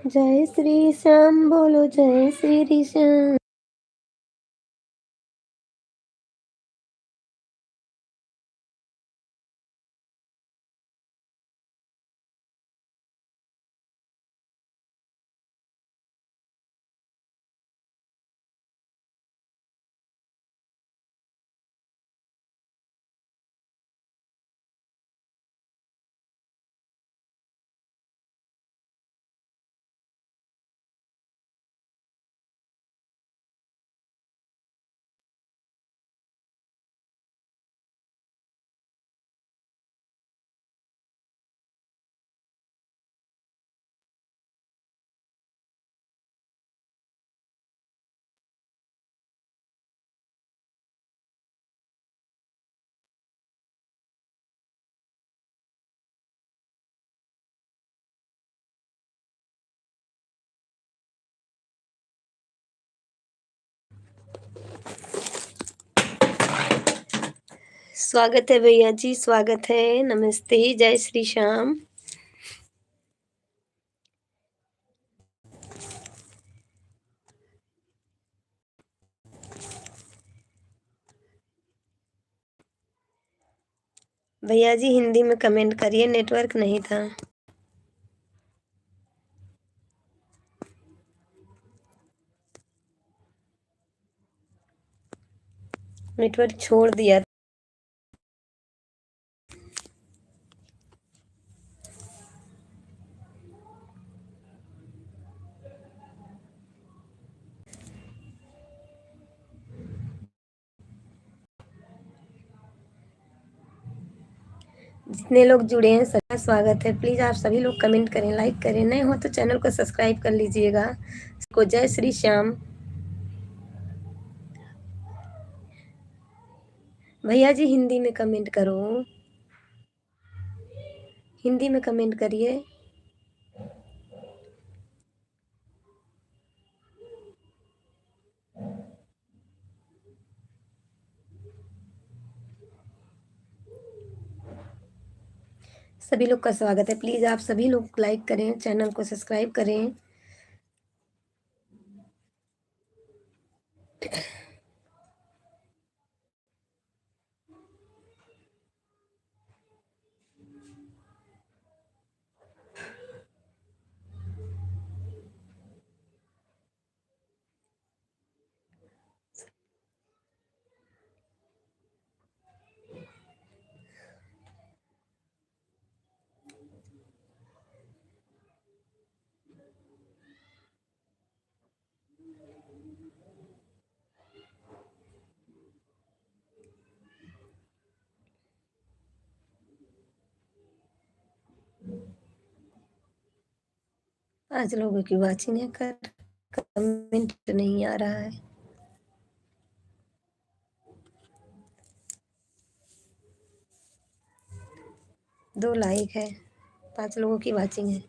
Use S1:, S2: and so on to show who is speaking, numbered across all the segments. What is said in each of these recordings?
S1: जय श्री श्याम बोलो जय श्री श्याम। स्वागत है भैया जी, स्वागत है। नमस्ते, जय श्री श्याम। भैया जी हिंदी में कमेंट करिए, नेटवर्क नहीं था। नेटवर्क छोड़ दिया। जितने लोग जुड़े हैं सबका स्वागत है। प्लीज आप सभी लोग कमेंट करें, लाइक करें। नए हो तो चैनल को सब्सक्राइब कर लीजिएगा। को जय श्री श्याम। भैया जी हिंदी में कमेंट करो, हिंदी में कमेंट करिए। सभी लोग का स्वागत है। प्लीज आप सभी लोग लाइक करें, चैनल को सब्सक्राइब करें। आज लोगों की वाचिंग है, कमेंट नहीं आ रहा है। दो लाइक है, 5 लोगों की वाचिंग है।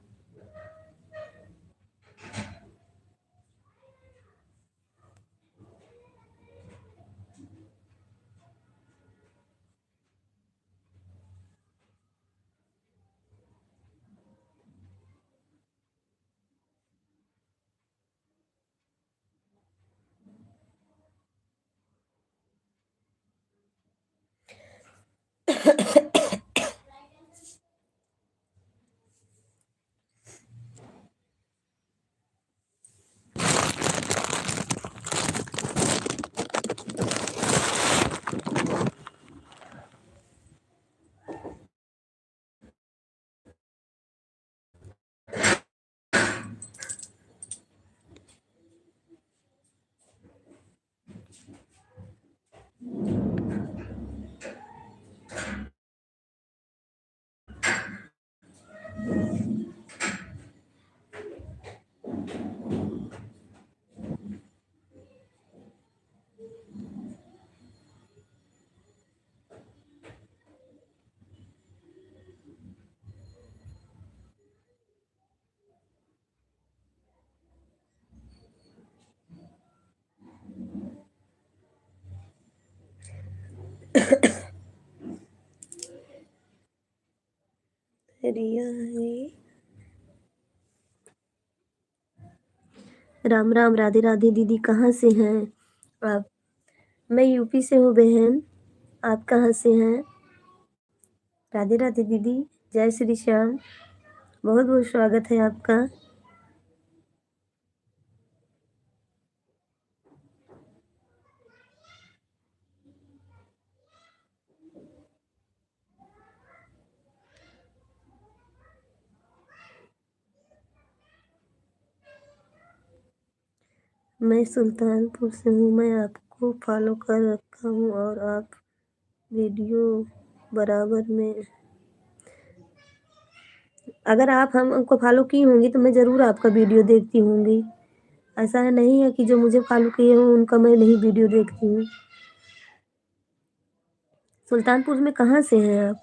S1: रिया है। राम राम, राधे राधे दीदी, कहाँ से हैं आप? मैं यूपी से हूँ बहन। आप कहाँ से हैं? राधे राधे दीदी। जय श्री श्याम। बहुत बहुत स्वागत है आपका। मैं सुल्तानपुर से हूँ। मैं आपको फॉलो कर रखा हूँ और आप वीडियो बराबर में, अगर आप हमको फॉलो की होंगी तो मैं ज़रूर आपका वीडियो देखती होंगी। ऐसा नहीं है कि जो मुझे फॉलो किए हों उनका मैं नहीं वीडियो देखती हूँ। सुल्तानपुर में कहाँ से हैं आप?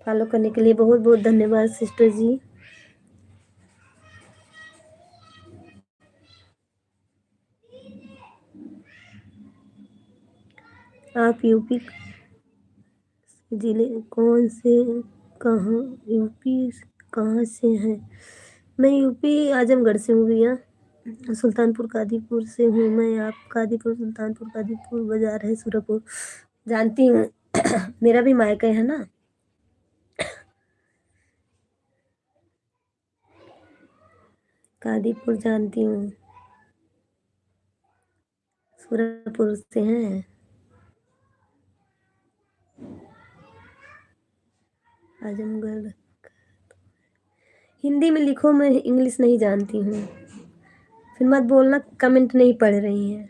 S1: फॉलो करने के लिए बहुत बहुत धन्यवाद सिस्टर जी। आप यूपी जिले कौन से, कहाँ यूपी कहाँ से हैं? मैं यूपी आजमगढ़ से हूँ भैया। सुल्तानपुर कादीपुर से हूँ मैं। आप कादीपुर, सुल्तानपुर कादीपुर बाजार है सूरपुर, जानती हूँ। मेरा भी मायका है ना। कादीपुर जानती हूँ। सूरपुर से हैं। आजमगढ़। हिंदी में लिखो, मैं इंग्लिश नहीं जानती हूँ। फिर मत बोलना कमेंट नहीं पढ़ रही हैं।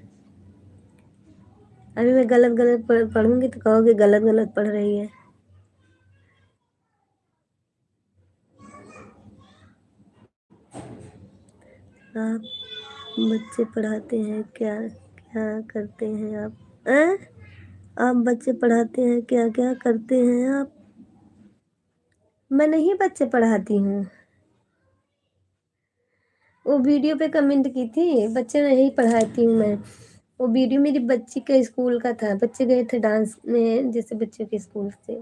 S1: अभी मैं गलत गलत पढ़ूंगी तो कहोगे गलत गलत पढ़ रही है। आप बच्चे पढ़ाते हैं क्या? क्या करते हैं आप? आप बच्चे पढ़ाते हैं क्या? क्या करते हैं आप? मैं नहीं बच्चे पढ़ाती हूँ। वो वीडियो पे कमेंट की थी, बच्चे नहीं पढ़ाती हूँ मैं। वो वीडियो मेरी बच्ची के स्कूल का था। बच्चे गए थे डांस में, जैसे बच्चों के स्कूल से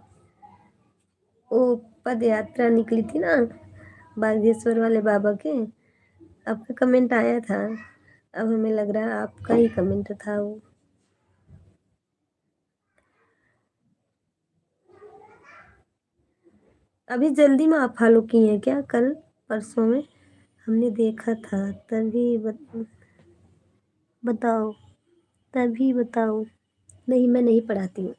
S1: वो पद यात्रा निकली थी ना, बागेश्वर वाले बाबा के। आपका कमेंट आया था। अब हमें लग रहा है आपका ही कमेंट था वो। अभी जल्दी में आप फॉलो किए हैं क्या? कल परसों में हमने देखा था, तभी बताओ, तभी बताओ। नहीं, मैं नहीं पढ़ाती हूँ।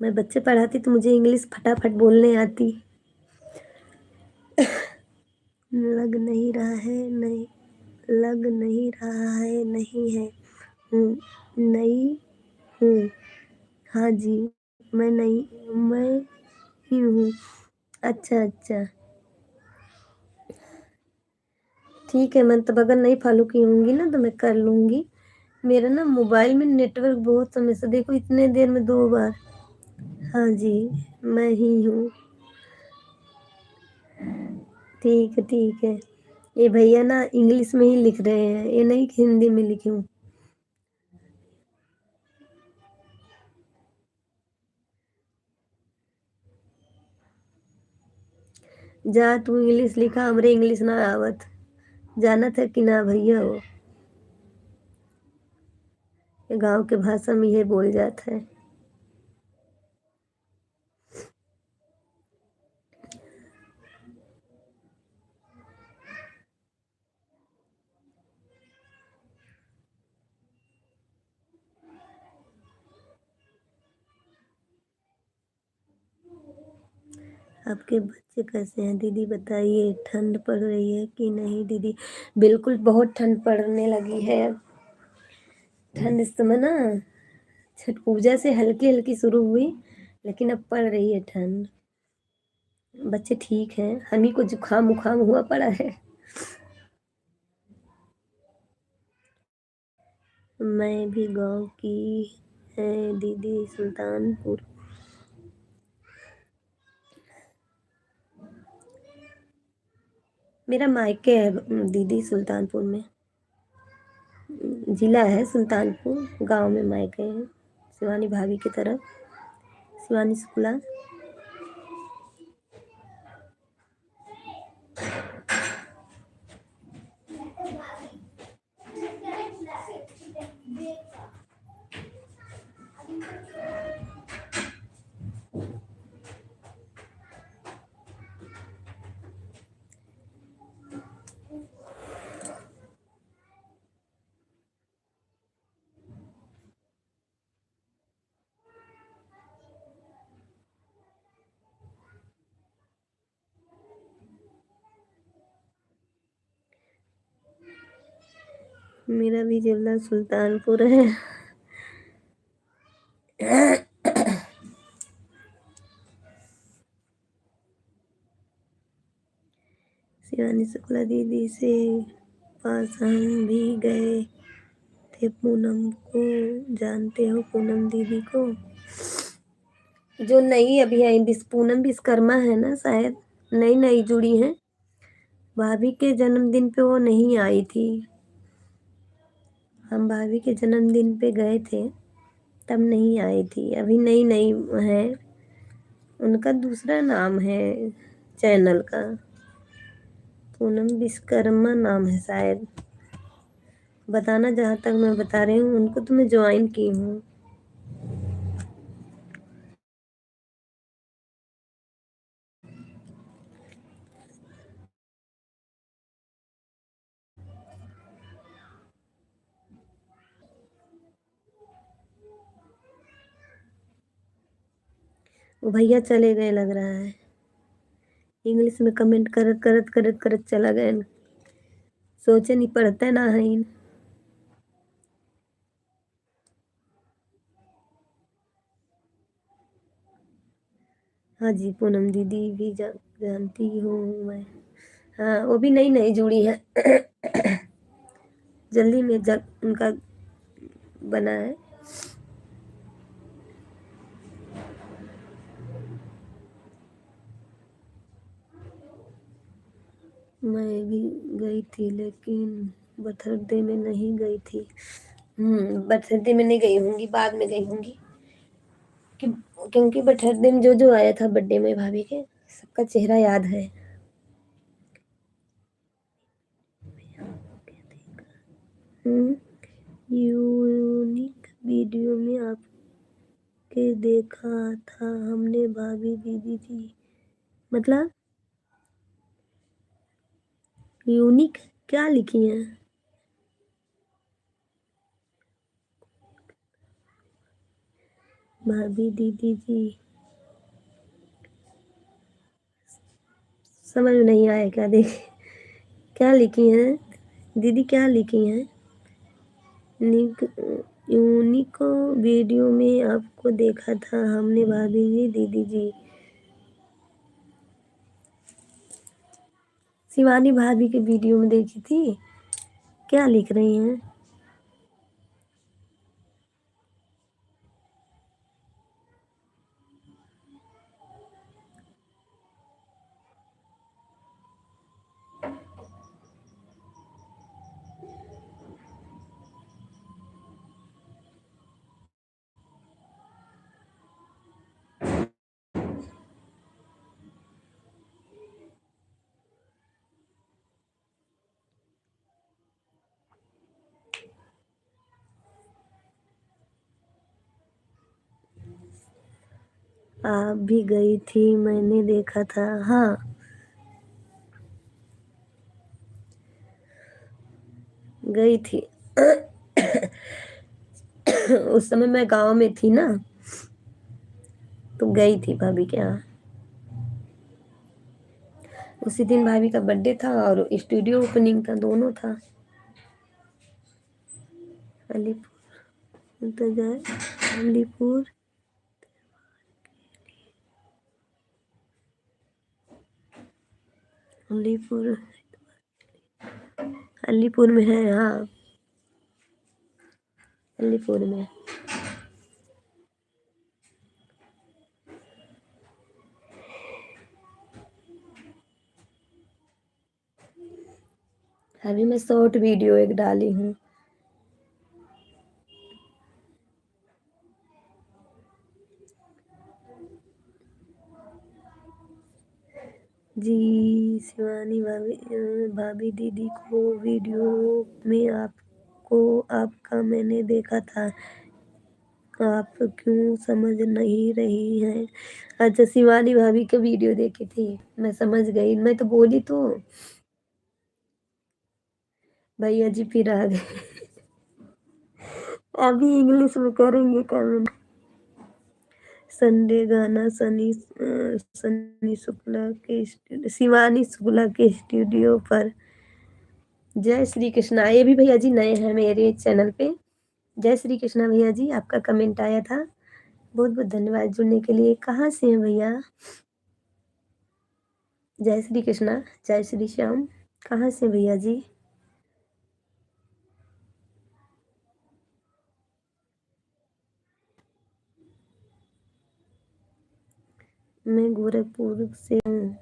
S1: मैं बच्चे पढ़ाती तो मुझे इंग्लिश फटाफट बोलने आती। लग नहीं रहा है, नहीं लग नहीं रहा है, नहीं है। हूँ, नहीं हूँ। हाँ जी, मैं ही हूँ। अच्छा अच्छा, ठीक है। मैं तब अगर नहीं फॉलो की होंगी ना तो मैं कर लूँगी। मेरा ना मोबाइल में नेटवर्क बहुत समय से, देखो इतने देर में 2 बार। हाँ जी, मैं ही हूँ। ठीक है ठीक है। ये भैया ना इंग्लिश में ही लिख रहे हैं, ये नहीं कि हिंदी में लिखूं। जा तू इंग्लिश लिखा, हमरे इंग्लिश ना आवत। जानत है कि ना भैया वो गांव के भाषा में ये बोल जात है। आपके बच्चे कैसे हैं दीदी बताइए? ठंड पड़ रही है कि नहीं दीदी? बिल्कुल, बहुत ठंड पड़ने लगी है अब। ठंड इस समय ना छठ पूजा से हल्की हल्की शुरू हुई, लेकिन अब पड़ रही है ठंड। बच्चे ठीक हैं, हम ही को जुकाम उखाम हुआ पड़ा है। मैं भी गांव की है दीदी सुल्तानपुर। मेरा मायके है दीदी सुल्तानपुर में। जिला है सुल्तानपुर, गांव में मायके है, शिवानी भाभी की तरफ, शिवानी शुक्ला। मेरा भी जिला सुल्तानपुर है। शिवानी शुक्ला दीदी से पास हम भी गए थे। पूनम को जानते हो? पूनम दीदी को जो नई अभी आई, पूनम विश्वकर्मा है ना शायद, नई नई जुड़ी हैं। भाभी के जन्मदिन पे वो नहीं आई थी। हम भाभी के जन्मदिन पे गए थे, तब नहीं आई थी। अभी नई नई है, उनका दूसरा नाम है चैनल का, पूनम विश्वकर्मा नाम है शायद। बताना, जहाँ तक मैं बता रही हूँ उनको तो मैं ज्वाइन की हूँ। वो भैया चले गए लग रहा है, इंग्लिश में कमेंट करत करत करत करत चला गए। सोचे नहीं पढ़ते ना है। हाँ जी, पूनम दीदी भी जानती हूँ मैं। हाँ, वो भी नई नई जुड़ी है। जल्दी में उनका बना है। मैं भी गई थी लेकिन बर्थडे में नहीं गई थी। बर्थडे में नहीं गई होंगी, बाद में गई होंगी। क्योंकि बर्थडे में जो जो आया था बर्थडे में भाभी के, सबका चेहरा याद है। यूनिक वीडियो में आपके देखा था हमने भाभी दीदी जी। मतलब यूनिक क्या लिखी है? भाभी दीदी जी, समझ में नहीं आया क्या देखी, क्या लिखी है दीदी, क्या लिखी है? निक यूनिक वीडियो में आपको देखा था हमने भाभी जी दीदी जी। शिवानी भाभी के वीडियो में देखी थी। क्या लिख रही हैं? आप भी गई थी, मैंने देखा था। हाँ, गई थी। उस समय मैं गांव में थी ना, तो गई थी भाभी के यहाँ। उसी दिन भाभी का बर्थडे था और स्टूडियो ओपनिंग था, दोनों था। अलीपुर इंतजार, अलीपुर, अलीपुर, अलीपुर में है। हाँ, अलीपुर में। अभी मैं शॉर्ट वीडियो एक डाली हूँ। जी शिवानी भाभी दीदी को वीडियो में आपका मैंने देखा था, आप क्यों समझ नहीं रही हैं? अच्छा शिवानी भाभी का वीडियो देखी थी, मैं समझ गई, मैं तो बोली तो भैया जी फिर आ गए। अभी इंग्लिश में करेंगे कमेंट। संडे गाना सनी शुक्ला के शिवानी शुक्ला के स्टूडियो पर। जय श्री कृष्णा, ये भी भैया जी नए हैं मेरे चैनल पे। जय श्री कृष्णा भैया जी, आपका कमेंट आया था, बहुत बहुत धन्यवाद जुड़ने के लिए। कहाँ से हैं भैया? जय श्री कृष्णा, जय श्री श्याम, कहाँ से भैया जी? मैं गोरखपुर से हूँ,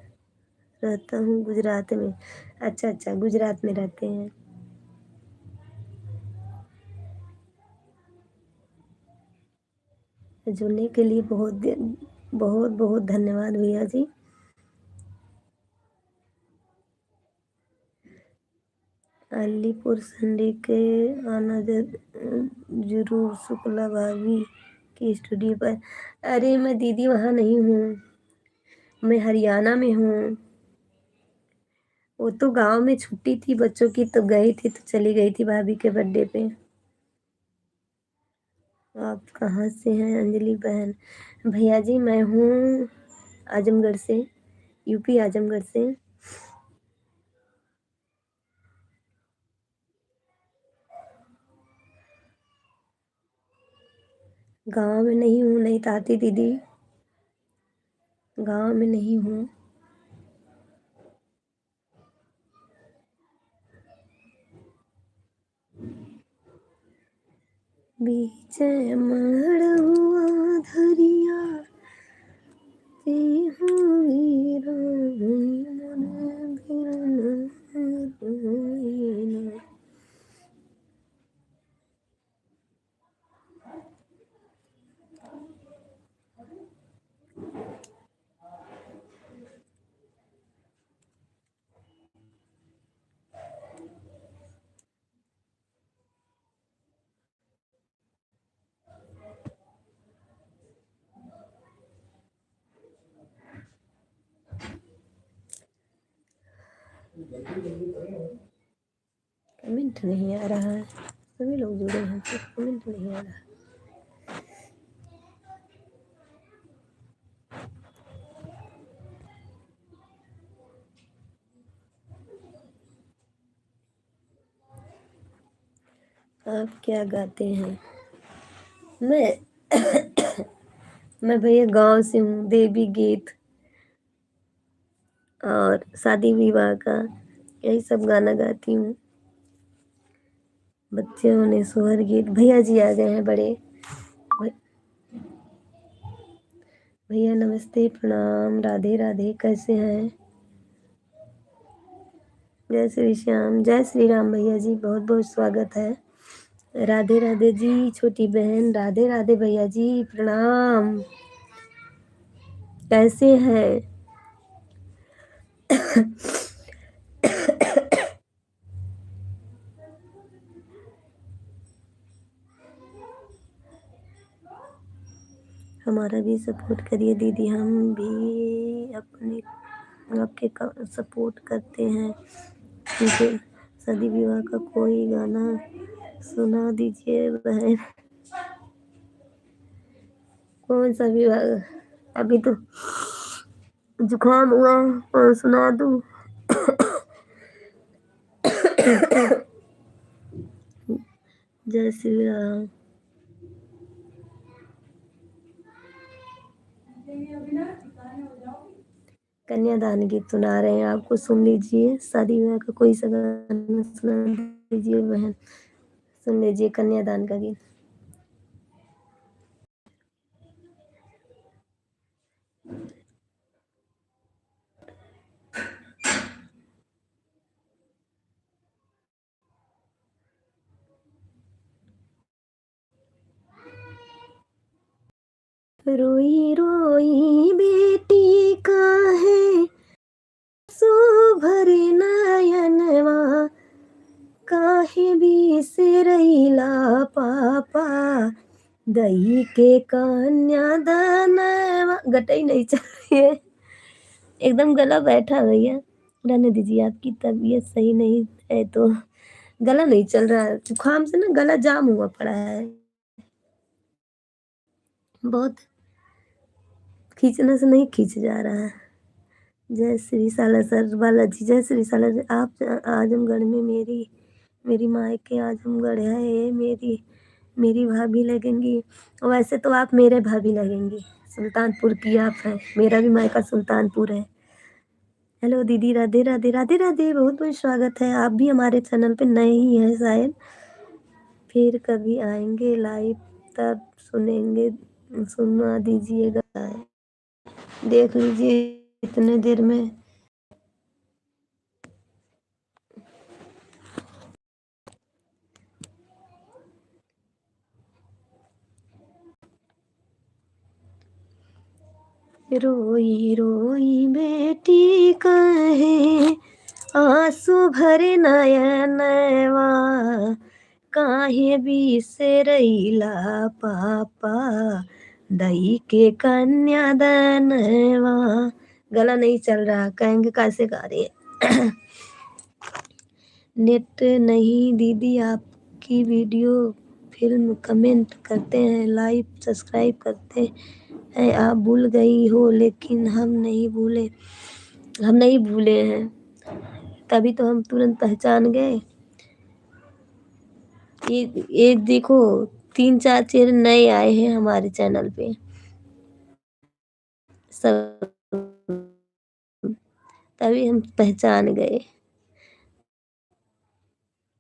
S1: रहता हूँ गुजरात में। अच्छा अच्छा, गुजरात में रहते हैं। जुड़ने के लिए बहुत बहुत धन्यवाद भैया जी। अलीपुर संडे के आना जरूर शुक्ला भाभी की स्टूडियो पर। अरे मैं दीदी वहाँ नहीं हूँ, मैं हरियाणा में हूँ। वो तो गांव में छुट्टी थी बच्चों की तो गई थी, तो चली गई थी भाभी के बर्थडे पे। आप कहाँ से हैं अंजलि बहन? भैया जी मैं हूँ आजमगढ़ से, यूपी आजमगढ़ से। गांव में नहीं हूँ, नहीं ताती दीदी, गांव में नहीं हूँ। बीच मड़ुआ धरिया ते हुई राम मन बिरन रोइना। कमेंट नहीं आ रहा है, सभी लोग जुड़े हैं तो कमेंट नहीं आ रहा। आप क्या गाते हैं? मैं मैं भैया गांव से हूँ, देवी गीत और शादी विवाह का यही सब गाना गाती हूँ। बच्चों ने सोहर गीत। भैया जी आ गए हैं बड़े। भैया नमस्ते प्रणाम, राधे राधे, कैसे हैं? जय श्री श्याम, जय श्री राम भैया जी, बहुत बहुत स्वागत है। राधे राधे जी छोटी बहन, राधे राधे भैया जी प्रणाम, कैसे हैं? हमारा भी सपोर्ट करिए दीदी, हम भी अपने आपके सपोर्ट करते हैं। मुझे शादी विवाह का कोई गाना सुना दीजिए बहन। कौन सा विवाह? अभी तो जुकाम हुआ है और सुना दूँ? जय श्री राम। कन्यादान गीत सुना रहे हैं आपको, सुन लीजिए। शादी विवाह का कोई सा गाना सुना दीजिए बहन, सुन लीजिए कन्यादान का गीत। रोई रोई बेटी काहे सो भरे नयनवा, काहे बिसरैला पापा दही के कन्यादानवा। गटई नहीं चाहिए, एकदम गला बैठा भैया। रहने दीजिए, आपकी तबीयत सही नहीं है तो गला नहीं चल रहा है, जुकाम से ना गला जाम हुआ पड़ा है, बहुत खींचने से नहीं खींच जा रहा है। जय श्री सालासर बालाजी, जय श्री सालासर। आप आजमगढ़ में मेरी मेरी मायके आजमगढ़ है, ये मेरी मेरी भाभी लगेंगी। वैसे तो आप मेरे भाभी लगेंगी, सुल्तानपुर की आप हैं, मेरा भी मायका सुल्तानपुर है। हेलो दीदी, राधे राधे राधे राधे, बहुत बहुत स्वागत है। आप भी हमारे चैनल पे नए ही हैं शायद, फिर कभी आएंगे लाइव तब सुनेंगे, सुनवा दीजिएगा, देख लीजिए इतने देर में। रोई रोई बेटी कहे आंसू भरे नयनवा, काहे बिसरैला पापा दई के कन्यादानवा। गला नहीं चल रहा, कहेंगे कैसे गा रही है। नेट नहीं दीदी, आपकी वीडियो फिल्म कमेंट करते हैं, लाइव सब्सक्राइब करते हैं। आप भूल गई हो लेकिन हम नहीं भूले हैं, तभी तो हम तुरंत पहचान गए। ये देखो, 3-4 चेहरे नए आए हैं हमारे चैनल पे, सब तभी हम पहचान गए।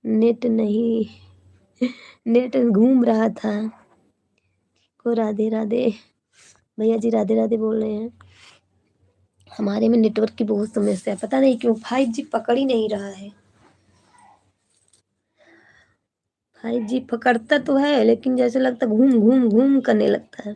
S1: नेट नहीं, नेट घूम रहा था। को राधे राधे भैया जी, राधे राधे बोल रहे हैं। हमारे में नेटवर्क की बहुत समस्या है, पता नहीं क्यों 5G पकड़ ही नहीं रहा है। 5G पकड़ता तो है लेकिन जैसे लगता घूम घूम घूम करने लगता है।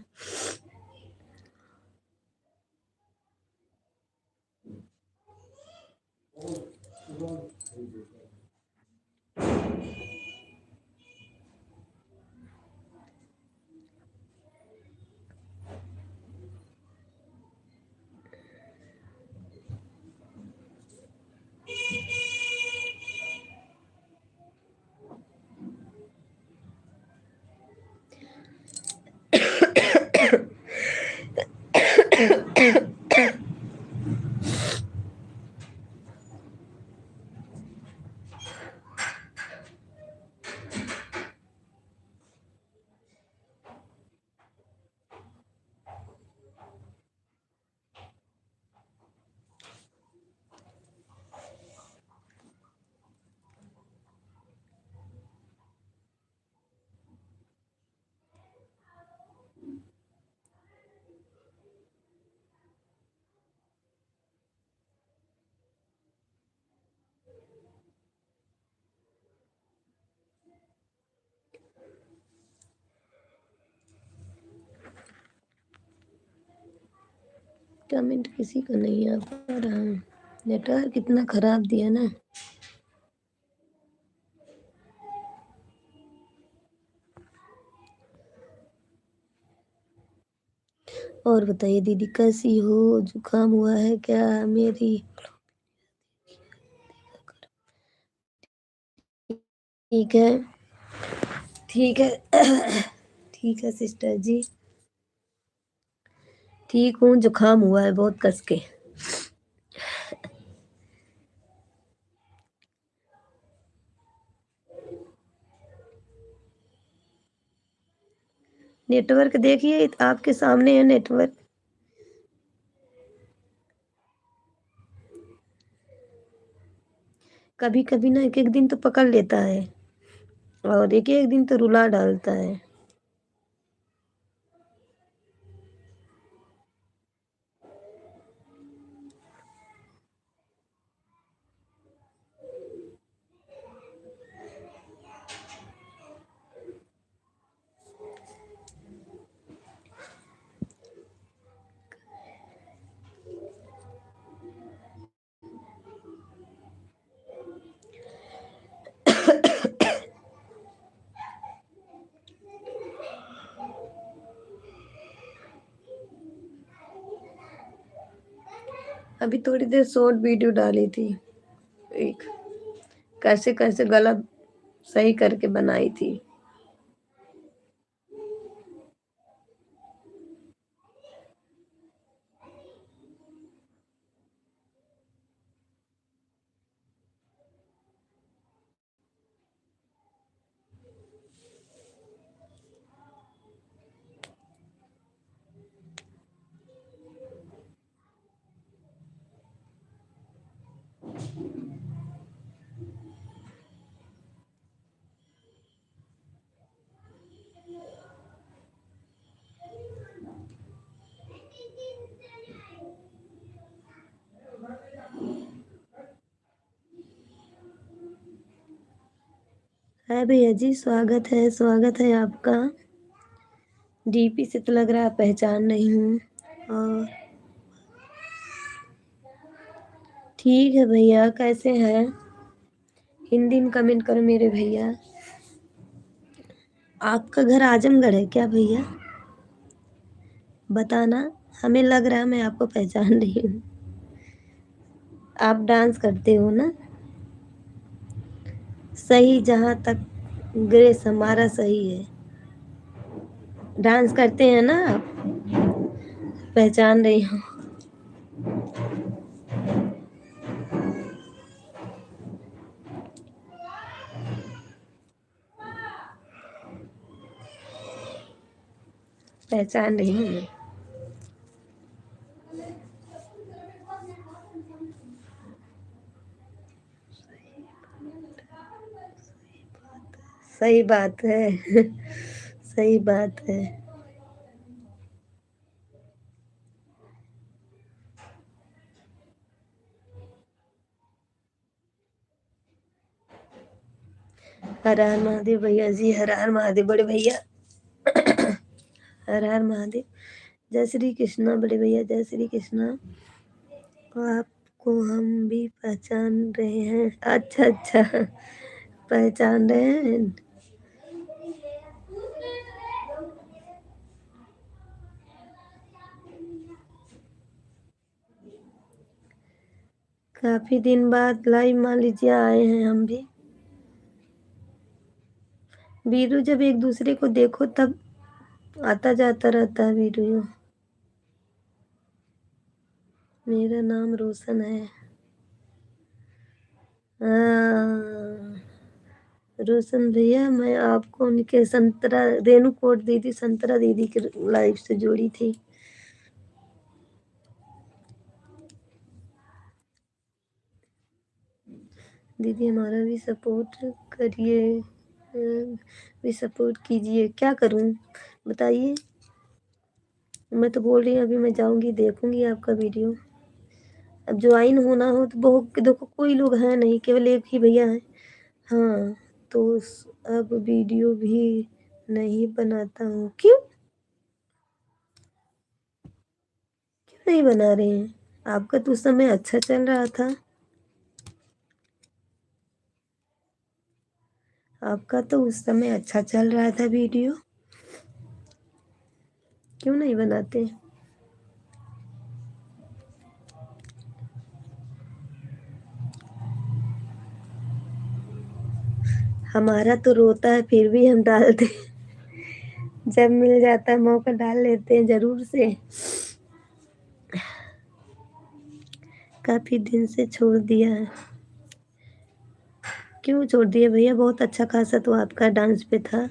S1: कमेंट किसी का नहीं आ पा रहा, नेटवर्क कितना खराब दिया ना। और बताइए दीदी कैसी हो, जुकाम हुआ है क्या? मेरी ठीक है, ठीक है। ठीक है सिस्टर जी, ठीक हूँ, जुकाम हुआ है बहुत कस के। नेटवर्क देखिए, आपके सामने है नेटवर्क। कभी कभी ना एक एक दिन तो पकड़ लेता है और एक एक दिन तो रुला डालता है। अभी थोड़ी देर शॉर्ट वीडियो डाली थी एक, कैसे कैसे गला सही करके बनाई थी। है भैया जी, स्वागत है आपका। डीपी से तो लग रहा है पहचान नहीं हूँ। और ठीक है भैया, कैसे हैं? हिंदी में कमेंट करो मेरे भैया। आपका घर आजमगढ़ है क्या भैया? बताना, हमें लग रहा है मैं आपको पहचान रही हूँ। आप डांस करते हो ना? सही, जहाँ तक ग्रेस हमारा सही है। डांस करते हैं ना आप? पहचान रही हूँ। पहचान रही हूँ मैं। सही बात है। सही बात है। हर हर महादेव भैया जी, हर हर महादेव बड़े भैया। हर हर महादेव। जय श्री कृष्णा बड़े भैया, जय श्री कृष्णा। आपको हम भी पहचान रहे हैं। अच्छा अच्छा, पहचान रहे हैं। काफी दिन बाद लाइव मान लीजिए आए हैं हम भी। वीरू जब एक दूसरे को देखो तब आता जाता रहता है वीडियो। मेरा नाम रोशन है। हाँ, रोशन भैया, मैं आपको उनके संतरा रेणु कोट दीदी, संतरा दीदी के लाइव से जोड़ी थी। दीदी हमारा भी सपोर्ट करिए, भी सपोर्ट कीजिए। क्या करूं बताइए? मैं तो बोल रही हूँ अभी मैं जाऊंगी देखूंगी आपका वीडियो। अब ज्वाइन होना हो तो बहुत, देखो कोई लोग हैं नहीं, केवल एक ही भैया है। हाँ, तो अब वीडियो भी नहीं बनाता हूँ। क्यों क्यों नहीं बना रहे हैं? आपका तो उस समय अच्छा चल रहा था। आपका तो उस समय अच्छा चल रहा था वीडियो, क्यों नहीं बनाते? हमारा तो रोता है फिर भी हम डालते हैं। जब मिल जाता है मौका डाल लेते हैं जरूर से। काफी दिन से छोड़ दिया है। क्यों छोड़ दिया भैया? बहुत अच्छा खासा तो आपका डांस पे था।